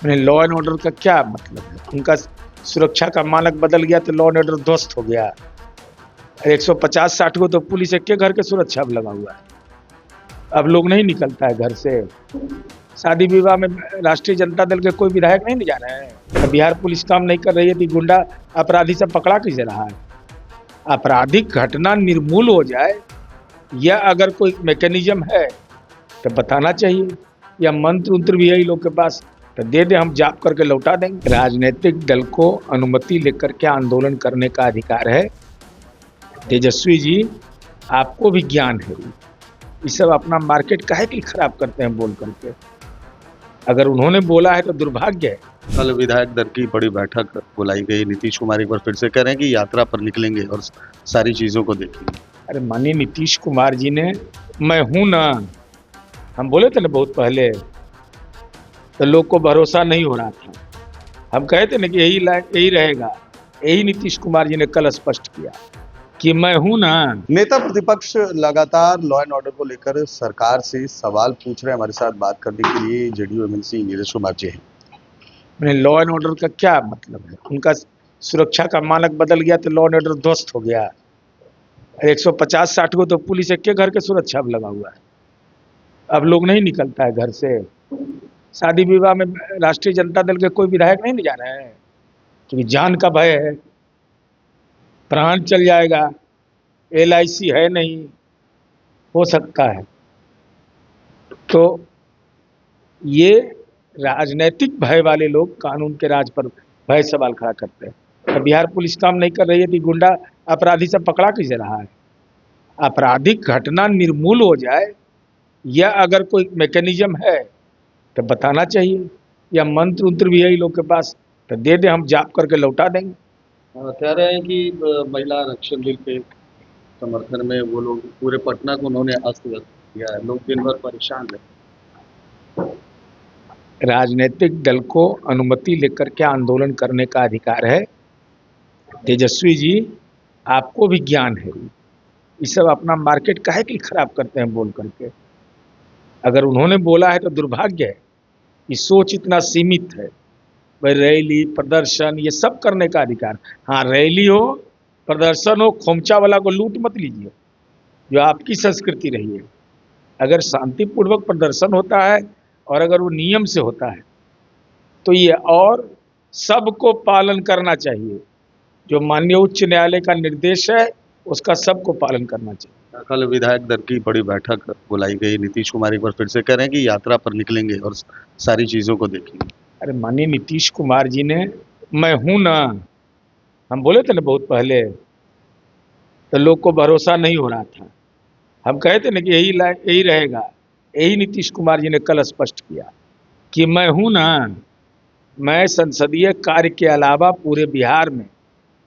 Law and order का क्या मतलब है? उनका सुरक्षा का मानक बदल गया तो लॉ एंड ऑर्डर ध्वस्त हो गया। 150-60 को तो पुलिस एक के घर के सुरक्षा में लगा हुआ है। अब लोग नहीं निकलता है घर से। शादी विवाह में राष्ट्रीय जनता दल के कोई विधायक नहीं जा रहे हैं। बिहार पुलिस काम नहीं कर रही है तो गुंडा अपराधी से पकड़ा कैसे रहा है? आपराधिक घटना निर्मूल हो जाए या अगर कोई मैकेनिज्म है तो बताना चाहिए, या मंत्र उंत्र भी है लोग के पास तो दे दे, हम जाप करके लौटा देंगे। राजनीतिक दल को अनुमति लेकर के आंदोलन करने का अधिकार है। तेजस्वी जी, आपको भी ज्ञान है। ये सब अपना मार्केट काहे के लिए खराब करते हैं बोल करके? अगर उन्होंने बोला है तो दुर्भाग्य है। कल विधायक दल की बड़ी बैठक बुलाई गई। नीतीश कुमार एक बार फिर से कह रहे हैं कि यात्रा पर निकलेंगे और सारी चीजों को देखेंगे। अरे माननीय नीतीश कुमार जी ने मैं हूं ना, हम बोले थे ना बहुत पहले, तो लोग को भरोसा नहीं हो रहा था। हम कहे थे ना कि यही रहेगा। यही नीतीश कुमार जी ने कल स्पष्ट किया कि मैं हूं ना। नेता प्रतिपक्ष लगातार लॉ एंड ऑर्डर को लेकर सरकार से सवाल पूछ रहे हैं। हमारे साथ बात करने के लिए जेडीयू एमएलसी नीरज कुमार जी हैं। लॉ एंड ऑर्डर का क्या मतलब है? उनका सुरक्षा का मानक बदल गया तो लॉ एंड ऑर्डर ध्वस्त हो गया। 150-60 को तो पुलिस एक के घर के सुरक्षा में लगा हुआ है। अब लोग नहीं निकलता है घर से। शादी विवाह में राष्ट्रीय जनता दल के कोई विधायक नहीं जा रहे हैं क्योंकि जान का भय है, प्राण चल जाएगा, LIC है नहीं, हो सकता है। तो ये राजनीतिक भय वाले लोग कानून के राज पर भय सवाल खड़ा करते हैं। बिहार पुलिस काम नहीं कर रही है तो गुंडा अपराधी से पकड़ा कैसे रहा है? आपराधिक घटना निर्मूल हो जाए या अगर कोई मैकेनिज्म है तो बताना चाहिए, या मंत्र उंत्र भी है लोग के पास तो दे दे, हम जाप करके लौटा देंगे। कह रहे हैं कि महिला आरक्षण बिल के समर्थन में वो लोग पूरे पटना को उन्होंने अस्त व्यस्त किया है। लोग दिन भर परेशान रहे। राजनीतिक दल को अनुमति लेकर के आंदोलन करने का अधिकार है। तेजस्वी जी, आपको भी ज्ञान है। ये सब अपना मार्केट काहे के लिए खराब करते हैं बोल करके? अगर उन्होंने बोला है तो दुर्भाग्य है। ये सोच इतना सीमित है। भाई रैली प्रदर्शन ये सब करने का अधिकार, हाँ रैली हो प्रदर्शन हो, खोमचा वाला को लूट मत लीजिए, जो आपकी संस्कृति रही है। अगर शांतिपूर्वक प्रदर्शन होता है और अगर वो नियम से होता है तो ये और सबको पालन करना चाहिए। जो माननीय उच्च न्यायालय का निर्देश है उसका सबको पालन करना चाहिए। कल विधायक दल की बड़ी बैठक बुलाई गई। नीतीश कुमार एक बार फिर से कह रहे हैं कि यात्रा पर निकलेंगे और सारी चीजों को देखेंगे। अरे माननीय नीतीश कुमार जी ने मैं हूं ना, हम बोले थे ना बहुत पहले, तो लोग को भरोसा नहीं हो रहा था। हम कहे थे ना कि यही रहेगा। यही नीतीश कुमार जी ने कल स्पष्ट किया कि मैं हूं ना। मैं संसदीय कार्य के अलावा पूरे बिहार में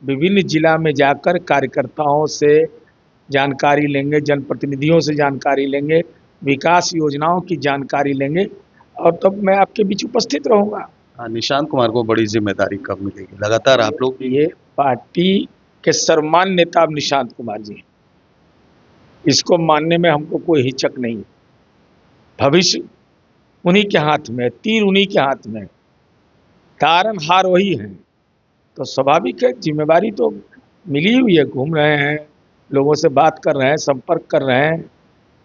विभिन्न जिला में जाकर कार्यकर्ताओं से जानकारी लेंगे, जनप्रतिनिधियों से जानकारी लेंगे, विकास योजनाओं की जानकारी लेंगे और तब मैं आपके बीच उपस्थित रहूंगा। निशांत कुमार को बड़ी जिम्मेदारी कब मिलेगी? लगातार आप लोग ये पार्टी के सर्वमान्य नेता अब निशांत कुमार जी, इसको मानने में हमको कोई हिचक नहीं। भविष्य उन्हीं के हाथ में, तीर उन्हीं के हाथ में, तारनहार वही है। तो स्वाभाविक है, जिम्मेवारी तो मिली हुई है। घूम रहे हैं, लोगों से बात कर रहे हैं, संपर्क कर रहे हैं,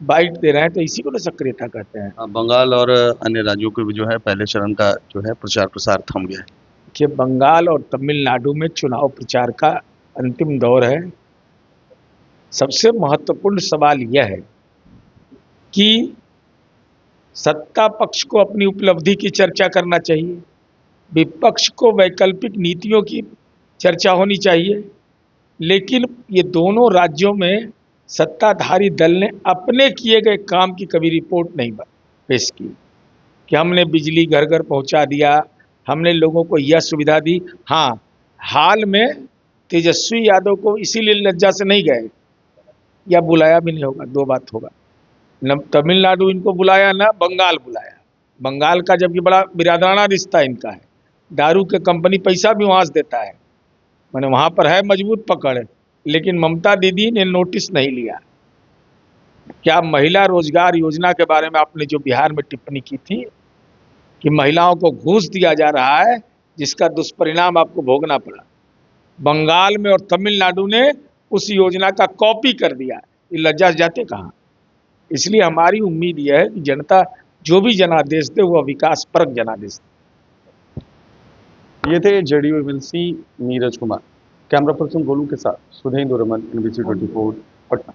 बाइट दे रहे हैं, तो इसी को तो सक्रियता कहते हैं। बंगाल और अन्य राज्यों के भी जो है पहले चरण का जो है प्रचार प्रसार थम गया है। कि बंगाल और तमिलनाडु में चुनाव प्रचार का अंतिम दौर है। सबसे महत्वपूर्ण सवाल यह है कि सत्ता पक्ष को अपनी उपलब्धि की चर्चा करना चाहिए, विपक्ष को वैकल्पिक नीतियों की चर्चा होनी चाहिए। लेकिन ये दोनों राज्यों में सत्ताधारी दल ने अपने किए गए काम की कभी रिपोर्ट नहीं पेश की कि हमने बिजली घर घर पहुंचा दिया, हमने लोगों को यह सुविधा दी। हाँ, हाल में तेजस्वी यादव को इसीलिए लज्जा से नहीं गए या बुलाया भी नहीं होगा। दो बात होगा, न तमिलनाडु इनको बुलाया न बंगाल बुलाया। बंगाल का जबकि बड़ा बिरादराना रिश्ता इनका है, दारू के कंपनी पैसा भी वहाँ से देता है, मैंने वहाँ पर है मजबूत पकड़। लेकिन ममता दीदी ने नोटिस नहीं लिया। क्या महिला रोजगार योजना के बारे में आपने जो बिहार में टिप्पणी की थी, कि महिलाओं को घूस दिया जा रहा है, जिसका दुष्परिणाम आपको भोगना पड़ा। बंगाल में और तमिलनाडु ने उस योजना का कॉपी कर दिया। ये लज्जा जाते कहाँ। इसलिए हमारी उम्मीद यह है कि जनता जो भी जनादेश दे वह विकास परक जनादेश दे। ये थे JDU MLC Neeraj Kumar. Camera person Golu के साथ सुधेंद्र रमन, NBC 24 पटना।